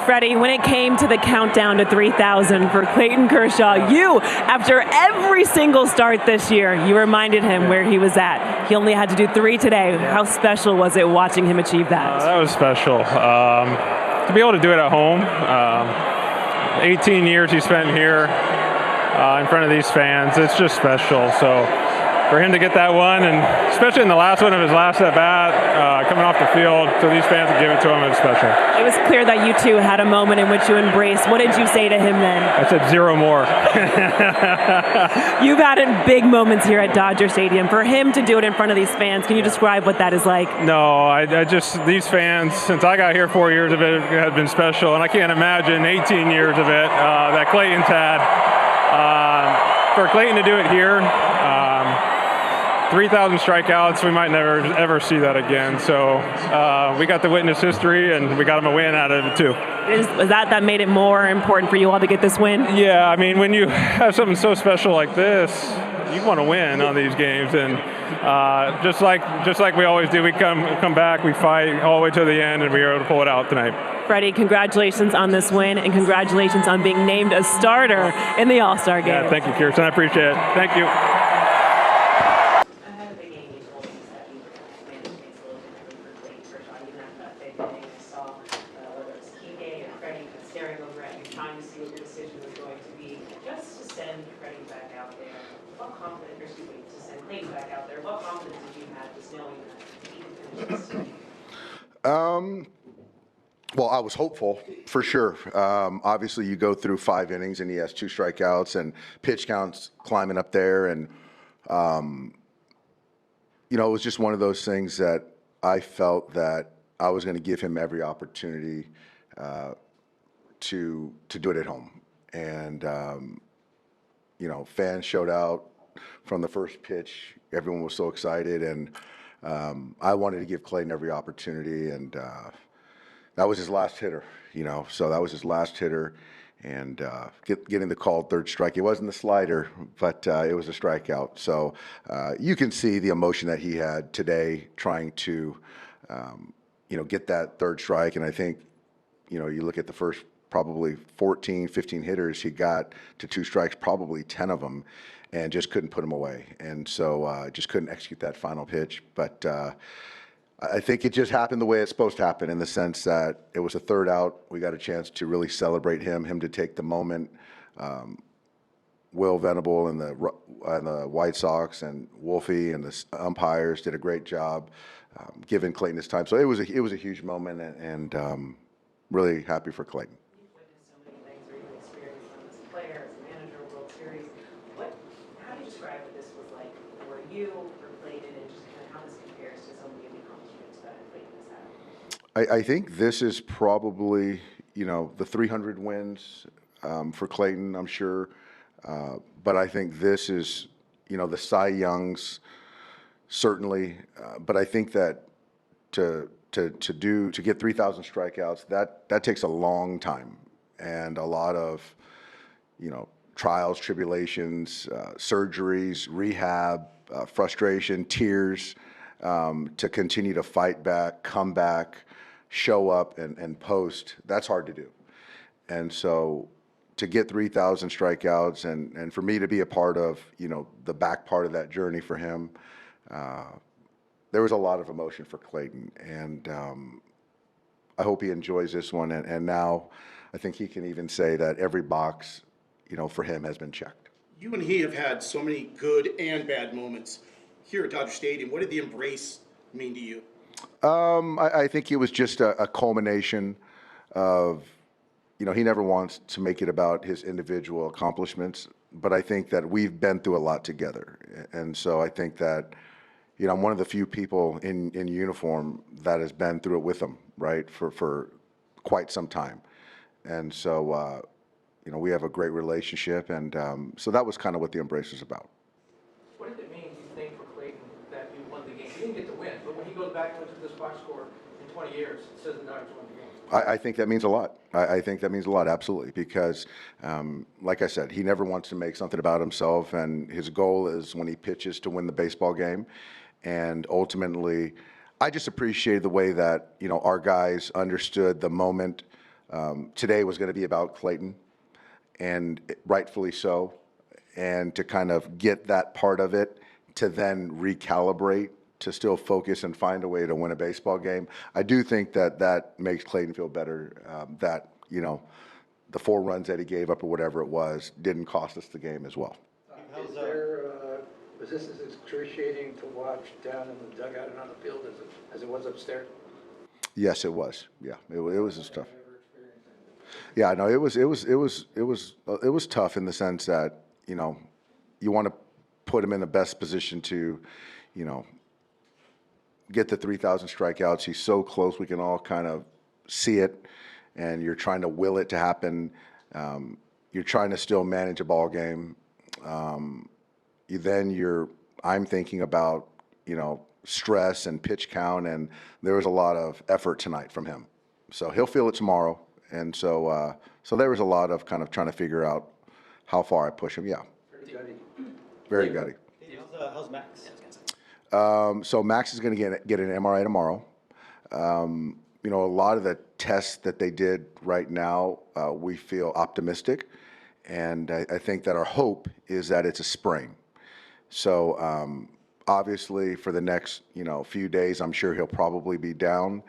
Freddie, when it came to the countdown to 3,000 for Clayton Kershaw, you, after every single start this year, you reminded him where he was at. He only had to do 3 today. How special was it watching him achieve that? That was special. To be able to do it at home, 18 years he spent here in front of these fans, it's just special. So for him to get that one, and especially in the last one of his last at-bat, coming off the field, so these fans would give it to him, it's special. It was clear that you two had a moment in which you embraced. What did you say to him then? I said 0 more. You've had big moments here at Dodger Stadium. For him to do it in front of these fans, can you describe what that is like? No, I just, these fans, since I got here 4 years of it, have been special, and I can't imagine 18 years of it that Clayton's had. For Clayton to do it here, 3,000 strikeouts, we might never ever see that again. So we got to witness history, and we got him a win out of it too. Was that made it more important for you all to get this win? Yeah, I mean, when you have something so special like this, you want to win on these games, and just like we always do, we come back, we fight all the way to the end, and we were able to pull it out tonight. Freddie, congratulations on this win, and congratulations on being named a starter in the All-Star game. Yeah, thank you, Kirsten. I appreciate it. Thank you. Staring over at you, trying to see what your decision was going to be, just to send Freddie back out there. What confidence, to send Clayton back out there, what confidence did you have just knowing that he could finish this? Well, I was hopeful, for sure. Obviously, you go through 5 innings, and he has 2 strikeouts, and pitch counts climbing up there. And, it was just one of those things that I felt that I was going to give him every opportunity to do it at home. And, fans showed out from the first pitch. Everyone was so excited, and I wanted to give Clayton every opportunity, and that was his last hitter, so that was his last hitter, and getting the called third strike. It wasn't the slider, but it was a strikeout. So you can see the emotion that he had today trying to, get that third strike. And I think, you look at the first probably 14, 15 hitters, he got to 2 strikes, probably 10 of them, and just couldn't put them away. And so just couldn't execute that final pitch. But I think it just happened the way it's supposed to happen, in the sense that it was a third out. We got a chance to really celebrate him to take the moment. Will Venable and the White Sox and Wolfie and the umpires did a great job giving Clayton his time. So it was a huge moment, and really happy for Clayton. You've witnessed so many things, or you've experienced them as a player, as a manager, World Series. How do you describe what this was like for you, for Clayton, and just kind of how this compares to some of the accomplishments that Clayton has had? I think this is probably, the 300 wins for Clayton, I'm sure. But I think this is, the Cy Youngs, certainly. But I think that to get 3,000 strikeouts, that takes a long time, and a lot of, trials, tribulations, surgeries, rehab, frustration, tears, to continue to fight back, come back, show up, and post. That's hard to do. And so to get 3,000 strikeouts, and for me to be a part of, the back part of that journey for him, there was a lot of emotion for Clayton, and I hope he enjoys this one. And now I think he can even say that every box, for him has been checked. You and he have had so many good and bad moments here at Dodger Stadium. What did the embrace mean to you? I think it was just a culmination of, he never wants to make it about his individual accomplishments, but I think that we've been through a lot together. And so I think that, I'm one of the few people in uniform that has been through it with him, right, for quite some time. And so, we have a great relationship, and so that was kind of what the embrace was about. What did it mean, do you think, for Clayton that you won the game? You didn't get to win, but when he goes back and looks at this box score in 20 years, it says the Dodgers won the game. I think that means a lot. I think that means a lot, absolutely, because, like I said, he never wants to make something about himself, and his goal is, when he pitches, to win the baseball game. And ultimately, I just appreciated the way that, our guys understood the moment Today was going to be about Clayton, and rightfully so, and to kind of get that part of it, to then recalibrate, to still focus and find a way to win a baseball game. I do think that that makes Clayton feel better, that, you know, the 4 runs that he gave up or whatever it was didn't cost us the game as well. Was this as excruciating to watch down in the dugout and on the field as it was upstairs? Yes, it was. Yeah, it was tough. Yeah, no, it was tough in the sense that, you know, you want to put him in the best position to, you know, get the 3,000 strikeouts. He's so close, we can all kind of see it, and you're trying to will it to happen. You're trying to still manage a ball game. I'm thinking about, you know, stress and pitch count, and there was a lot of effort tonight from him. So he'll feel it tomorrow, and so there was a lot of kind of trying to figure out how far I push him. Yeah, very gutty. How's Max? So Max is going to get an MRI tomorrow. You know, a lot of the tests that they did right now, we feel optimistic, and I think that our hope is that it's a sprain. So obviously, for the next, you know, few days, I'm sure he'll probably be down.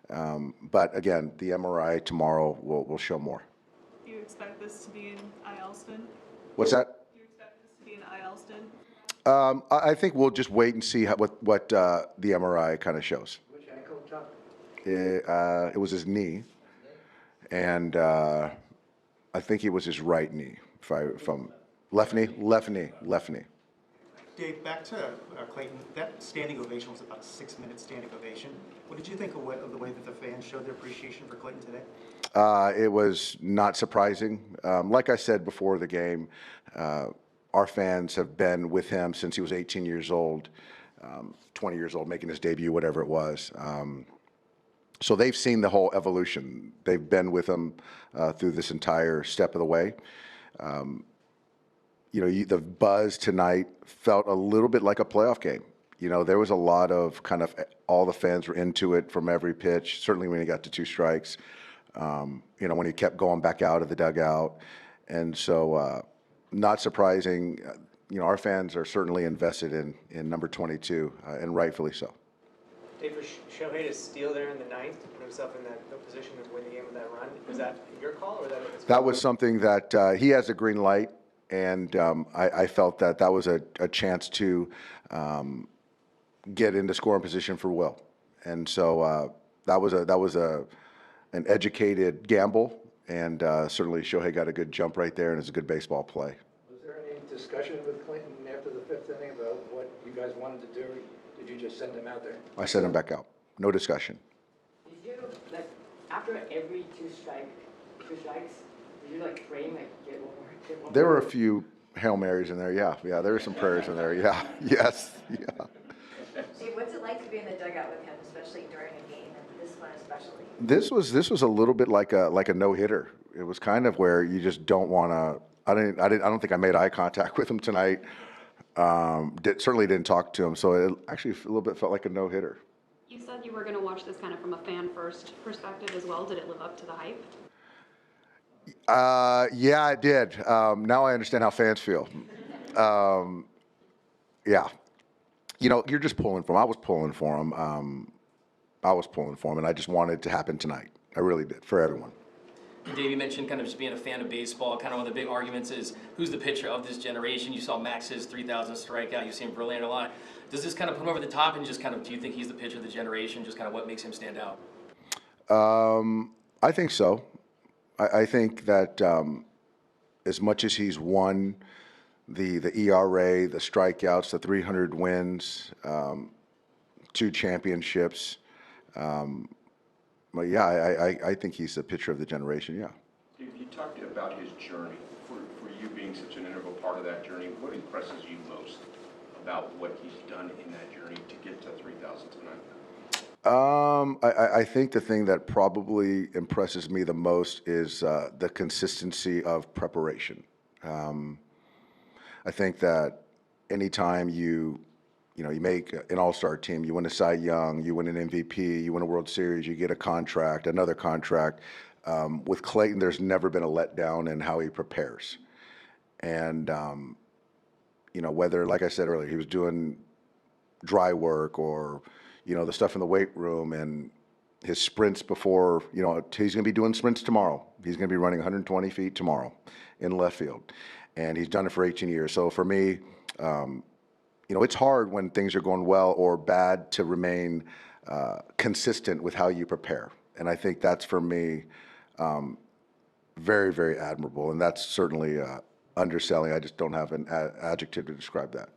But again, the MRI tomorrow will show more. Do you expect this to be in IL stint? What's that? Do you expect this to be an IL stint? I think we'll just wait and see what the MRI kind of shows. Which ankle, John? It was his knee, and I think it was his right knee. From left knee. Dave, back to Clayton. That standing ovation was about a 6-minute standing ovation. What did you think of the way that the fans showed their appreciation for Clayton today? It was not surprising. Like I said before the game, our fans have been with him since he was 18 years old, 20 years old, making his debut, whatever it was. So they've seen the whole evolution. They've been with him through this entire step of the way. You know, the buzz tonight felt a little bit like a playoff game. You know, there was a lot of kind of, all the fans were into it from every pitch, certainly when he got to 2 strikes, you know, when he kept going back out of the dugout. And so, not surprising, you know, our fans are certainly invested in number 22, and rightfully so. Dave, for Shohei to steal there in the 9th, to put himself in that position to win the game with that run, was that your call or that his call? That was something that he has a green light, and I felt that was a chance to get into scoring position for Will, and so that was an educated gamble, and certainly Shohei got a good jump right there, and it's a good baseball play. Was there any discussion with Clayton after the 5th inning about what you guys wanted to do? Did you just send him out there? I sent him back out. No discussion. Did you, like, after every 2 strikes, did you, like, frame, like, get one more? There were a few Hail Marys in there, yeah. There were some prayers in there, yeah. Yes, yeah. Dave, what's it like to be in the dugout with him, especially during a game, and this one especially? This was a little bit like a no-hitter. It was kind of where you just don't want to. I don't think I made eye contact with him tonight. Certainly didn't talk to him, so it actually a little bit felt like a no-hitter. You said you were going to watch this kind of from a fan-first perspective as well. Did it live up to the hype? Yeah, it did. Now I understand how fans feel. Yeah. You know, you're just pulling for him. I was pulling for him. And I just wanted it to happen tonight. I really did, for everyone. Dave, you mentioned kind of just being a fan of baseball. Kind of one of the big arguments is who's the pitcher of this generation. You saw Max's 3,000 strikeout. You've seen Verlander a lot. Does this kind of put him over the top, and just kind of, do you think he's the pitcher of the generation? Just kind of what makes him stand out? I think so. I think that as much as he's won the ERA, the strikeouts, the 300 wins, 2 championships, but yeah, I think he's the pitcher of the generation, yeah. You talked about his journey. For you being such an integral part of that journey, what impresses you most about what he's done in that journey to get to 3,000 tonight? I think the thing that probably impresses me the most is the consistency of preparation. I think that anytime you make an all-star team, you win a Cy Young, you win an MVP, you win a World Series, you get a contract, another contract. with Clayton, there's never been a letdown in how he prepares. And, you know, whether, like I said earlier, he was doing dry work or, you know, the stuff in the weight room and his sprints before, you know, he's going to be doing sprints tomorrow. He's going to be running 120 feet tomorrow in left field. And he's done it for 18 years. So for me, you know, it's hard when things are going well or bad to remain consistent with how you prepare. And I think that's, for me, very, very admirable. And that's certainly underselling. I just don't have an adjective to describe that.